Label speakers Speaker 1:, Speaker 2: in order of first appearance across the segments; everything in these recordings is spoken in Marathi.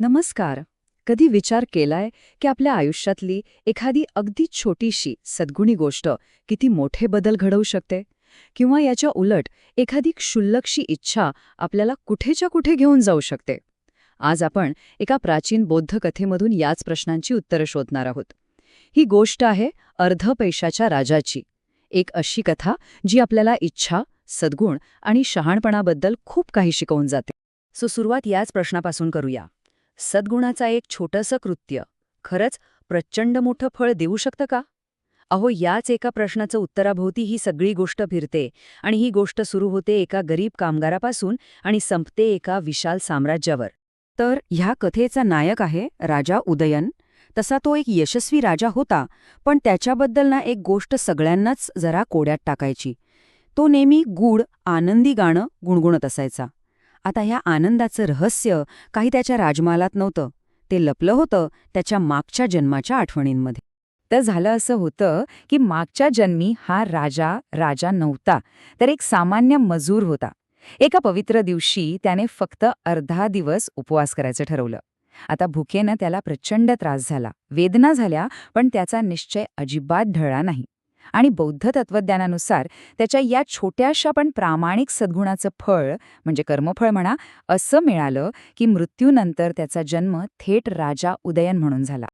Speaker 1: नमस्कार. कधी विचार केलाय की आपल्या आयुष्यातली एखादी अगदी छोटीशी सद्गुणी गोष्ट किती मोठे बदल घडवू शकते? किंवा याच्या उलट एखादी क्षुल्लकशी इच्छा आपल्याला कुठेच्या कुठे घेऊन जाऊ शकते? आज आपण एका प्राचीन बौद्ध कथेमधून याच प्रश्नांची उत्तरं शोधणार आहोत. ही गोष्ट आहे अर्ध पैशाच्या राजाची. एक अशी कथा जी आपल्याला इच्छा, सद्गुण आणि शहाणपणाबद्दल खूप काही शिकवून जाते. सुरुवात याच प्रश्नापासून करूया. सद्गुणाचा एक छोटंसं कृत्य खरंच प्रचंड मोठं फळ देऊ शकतं का? अहो, याच एका प्रश्नाचं उत्तराभोवती ही सगळी गोष्ट फिरते. आणि ही गोष्ट सुरू होते एका गरीब कामगारापासून आणि संपते एका विशाल साम्राज्यावर. तर ह्या कथेचा नायक आहे राजा उदयन. तसा तो एक यशस्वी राजा होता, पण त्याच्याबद्दल ना एक गोष्ट सगळ्यांनाच जरा कोड्यात टाकायची. तो नेहमी गूढ आनंदी गाणं गुणगुणत असायचा. आता ह्या आनंदाचं रहस्य काही त्याच्या राजमालात नव्हतं. ते लपलं होतं त्याच्या मागच्या जन्माच्या आठवणींमध्ये. तर झालं असं होतं की मागच्या जन्मी हा राजा नव्हता, तर एक सामान्य मजूर होता. एका पवित्र दिवशी त्याने फक्त अर्धा दिवस उपवास करायचं ठरवलं. आता भुकेनं त्याला प्रचंड त्रास झाला, वेदना झाल्या, पण त्याचा निश्चय अजिबात ढळला नाही. आणि बौद्ध तत्वज्ञानानुसार त्याच्या या छोट्याशा पण प्रामाणिक सद्गुणाचं फळ म्हणजे कर्मफळ म्हणा, असं मिळालं की मृत्यूनंतर त्याचा जन्म थेट राजा उदयन म्हणून झाला.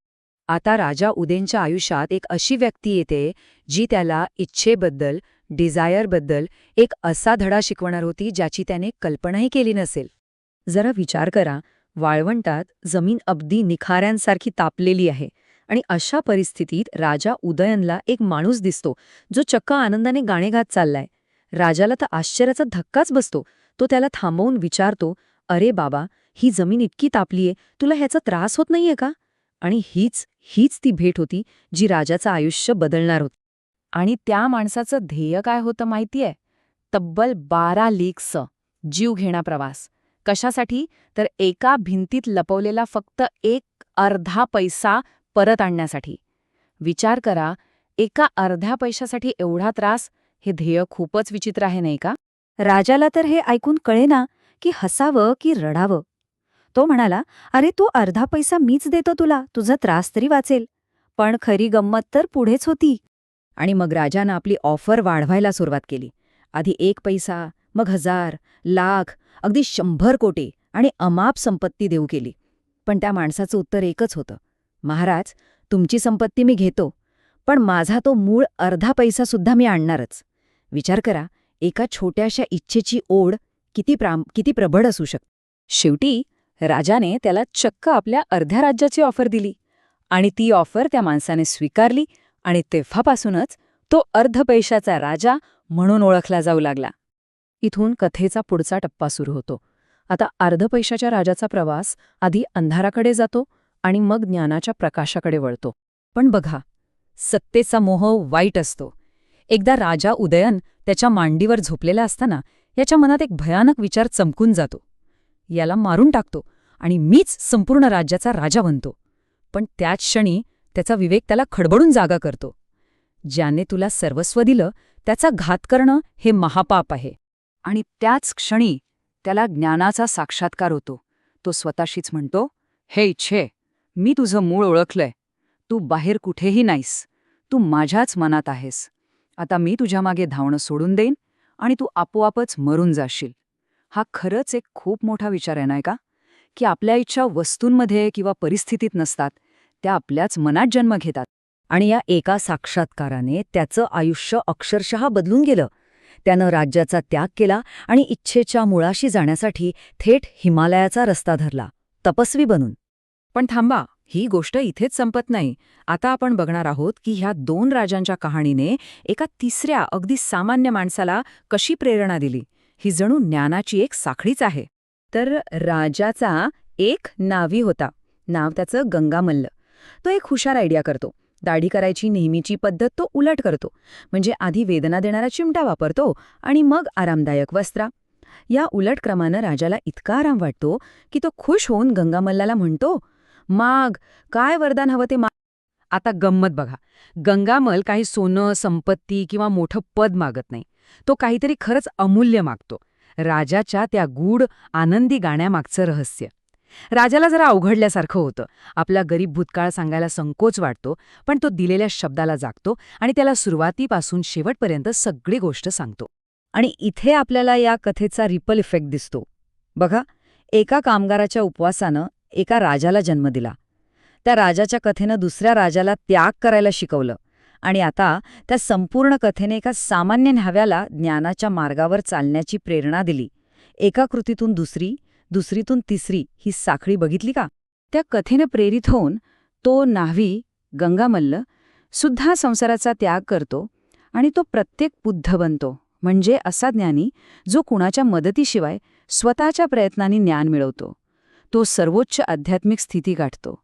Speaker 1: आता राजा उदयनच्या आयुष्यात एक अशी व्यक्ती येते जी त्याला इच्छेबद्दल, डिझायरबद्दल एक असा धडा शिकवणार होती ज्याची त्याने कल्पनाही केली नसेल. जरा विचार करा, वाळवंटात जमीन अगदी निखाऱ्यांसारखी तापलेली आहे आणि अशा परिस्थितीत राजा उदयनला एक माणूस दिसतो जो चक्क आनंदाने गाणे गात चाललाय. राजाला तर आश्चर्याचा धक्काच बसतो. तो त्याला थांबवून विचारतो, अरे बाबा, ही जमीन इतकी तापलीये, तुला ह्याचा त्रास होत नाहीये का? आणि हीच ती भेट होती जी राजाचं आयुष्य बदलणार होती. आणि त्या माणसाचं ध्येय काय होतं माहितीये? तब्बल 12 लीग्सचं जीवघेणा प्रवास. कशासाठी? तर एका भिंतीत लपवलेला फक्त एक अर्धा पैसा परत आणण्यासाठी. विचार करा, एका अर्ध्या पैशासाठी एवढा त्रास. हे ध्येय खूपच विचित्र आहे, नाही का? राजाला तर हे ऐकून कळेना की हसावं की रडावं. तो म्हणाला, अरे तू अर्धा पैसा मीच देतो तुला, तुझा त्रास तरी वाचेल. पण खरी गंमत तर पुढेच होती. आणि मग राजानं आपली ऑफर वाढवायला सुरुवात केली. आधी 1 पैसा, मग 1000, लाख, अगदी 100 कोटी आणि अमाप संपत्ती देऊ केली. पण त्या माणसाचं उत्तर एकच होतं, महाराज, तुमची संपत्ती मी घेतो, पण माझा तो मूळ अर्धा पैसा सुद्धा मी आणणारच. विचार करा, एका छोट्याशा इच्छेची ओढ किती प्रबळ असू शकते. शेवटी राजाने त्याला चक्क आपल्या अर्ध्या राज्याची ऑफर दिली. आणि ती ऑफर त्या माणसाने स्वीकारली आणि तेव्हापासूनच तो अर्ध पैशाचा राजा म्हणून ओळखला जाऊ लागला. इथून कथेचा पुढचा टप्पा सुरू होतो. आता अर्ध पैशाच्या राजाचा प्रवास आधी अंधाराकडे जातो आणि मग ज्ञानाच्या प्रकाशाकडे वळतो. पण बघा, सत्तेचा मोह वाईट असतो. एकदा राजा उदयन त्याच्या मांडीवर झोपलेला असताना याच्या मनात एक भयानक विचार चमकून जातो. याला मारून टाकतो आणि मीच संपूर्ण राज्याचा राजा बनतो. पण त्याच क्षणी त्याचा विवेक त्याला खडबडून जागा करतो. ज्याने तुला सर्वस्व दिलं त्याचा घात करणं हे महापाप आहे. आणि त्याच क्षणी त्याला ज्ञानाचा साक्षात्कार होतो. तो स्वतःशीच म्हणतो, हे इच्छे, मी तुझं मूळ ओळखलंय. तू बाहेर कुठेही नाहीस, तू माझ्याच मनात आहेस. आता मी तुझ्या मागे धावणं सोडून देईन आणि तू आपोआपच मरून जाशील. हा खरंच एक खूप मोठा विचार आहे, नाही का? की आपल्या इच्छा वस्तूंमध्ये किंवा परिस्थितीत नसतात, त्या आपल्याच मनात जन्म घेतात. आणि या एका साक्षात्काराने त्याचं आयुष्य अक्षरशः बदलून गेलं. त्यानं राज्याचा त्याग केला आणि इच्छेच्या मुळाशी जाण्यासाठी थेट हिमालयाचा रस्ता धरला, तपस्वी बनून. पण थांबा, ही गोष्ट इथेच संपत नाही. आता आपण बघणार आहोत की ह्या 2 राजांच्या कहाणीने एका तिसऱ्या अगदी सामान्य माणसाला कशी प्रेरणा दिली. ही जणू ज्ञानाची एक साखळीच आहे. तर राजाचा एक नावी होता. नाव त्याचं गंगामल्ल. तो एक हुशार आयडिया करतो. दाढी करायची नेहमीची पद्धत तो उलट करतो. म्हणजे आधी वेदना देणारा चिमटा वापरतो आणि मग आरामदायक वस्त्रा. या उलट क्रमानं राजाला इतका आराम वाटतो की तो खुश होऊन गंगामल्लाला म्हणतो, माग, काय वरदान हवं ते माग. आता गंमत बघा, गंगामल काही सोनं, संपत्ती किंवा मोठं पद मागत नाही. तो काहीतरी खरंच अमूल्य मागतो. राजाच्या त्या गूढ आनंदी गाण्यामागचं रहस्य. राजाला जरा अवघडल्यासारखं होतं. आपला गरीब भूतकाळ सांगायला संकोच वाटतो, पण तो दिलेल्या शब्दाला जागतो आणि त्याला सुरुवातीपासून शेवटपर्यंत सगळी गोष्ट सांगतो. आणि इथे आपल्याला या कथेचा रिपल इफेक्ट दिसतो. बघा, एका कामगाराच्या उपवासानं एका राजाला जन्म दिला. त्या राजाच्या कथेनं दुसऱ्या राजाला त्याग करायला शिकवलं. आणि आता त्या संपूर्ण कथेने एका सामान्य न्हाव्याला ज्ञानाच्या मार्गावर चालण्याची प्रेरणा दिली. एका कृतीतून दुसरी, दुसरीतून तिसरी ही साखळी बघितली का? त्या कथेनं प्रेरित होऊन तो न्हावी गंगामल्ल सुद्धा संसाराचा त्याग करतो आणि तो प्रत्येक बुद्ध बनतो. म्हणजे असा ज्ञानी जो कुणाच्या मदतीशिवाय स्वतःच्या प्रयत्नांनी ज्ञान मिळवतो. तो सर्वोच्च आध्यात्मिक स्थिती गाठतो.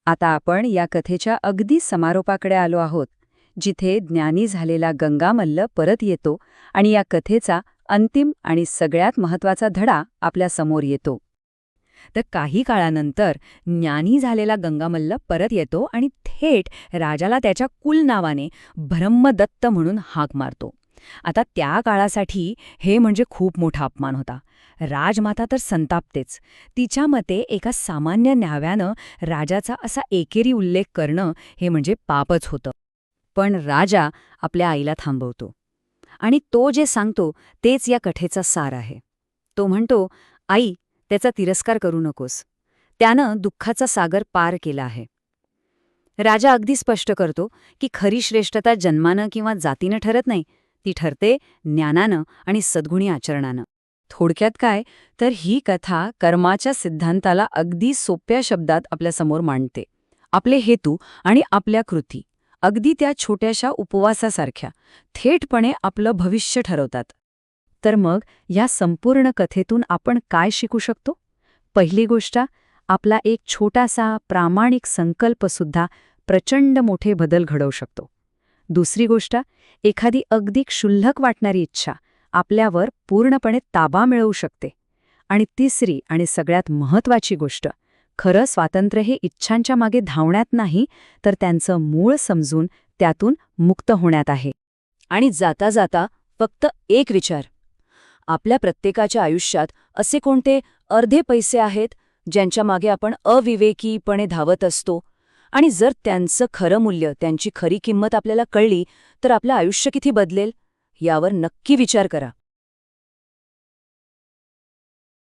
Speaker 1: आता आपण या कथेच्या अगदी समारोपाकडे आलो आहोत, जिथे ज्ञानी झालेला गंगामल्ल परत येतो आणि या कथेचा अंतिम आणि सगळ्यात महत्त्वाचा धडा आपल्या समोर येतो. तर काही काळानंतर ज्ञानी झालेला गंगामल्ल परत येतो आणि थेट राजाला त्याच्या कुलनावाने ब्रह्मदत्त म्हणून हाक मारतो. आता त्या काळासाठी हे म्हणजे खूप मोठा अपमान होता. राजमाता तर संतापतेच. तिच्या मते एका सामान्य न्हाव्यानं राजाचा असा एकेरी उल्लेख करणं हे म्हणजे पापच होतं. पण राजा आपल्या आईला थांबवतो आणि तो जे सांगतो तेच या कथेचा सार आहे. तो म्हणतो, आई, त्याचा तिरस्कार करू नकोस. त्यानं दुःखाचा सागर पार केला आहे. राजा अगदी स्पष्ट करतो की खरी श्रेष्ठता जन्मानं किंवा जातीनं ठरत नाही, ती ठरते ज्ञानानं आणि सद्गुणी आचरणानं. थोडक्यात काय, तर ही कथा कर्माच्या सिद्धांताला अगदी सोप्या शब्दात आपल्यासमोर मांडते. आपले हेतू आणि आपल्या कृती अगदी त्या छोट्याशा उपवासासारख्या थेटपणे आपलं भविष्य ठरवतात. तर मग या संपूर्ण कथेतून आपण काय शिकू शकतो? पहिली गोष्ट, आपला एक छोटासा प्रामाणिक संकल्पसुद्धा प्रचंड मोठे बदल घडवू शकतो. दुसरी गोष्ट, एखादी अगदी क्षुल्लक वाटणारी इच्छा आपल्यावर पूर्णपणे ताबा मिळवू शकते. आणि तिसरी आणि सगळ्यात महत्त्वाची गोष्ट, खरं स्वातंत्र्य हे इच्छांच्या मागे धावण्यात नाही, तर त्यांचं मूळ समजून त्यातून मुक्त होण्यात आहे. आणि जाता जाता फक्त एक विचार, आपल्या प्रत्येकाच्या आयुष्यात असे कोणते अर्धे पैसे आहेत ज्यांच्या मागे आपण अविवेकीपणे धावत असतो, आणि जर त्यांचं खरं मूल्य, त्यांची खरी किंमत आपल्याला कळली, तर आपलं आयुष्य किती बदलेल यावर नक्की विचार करा.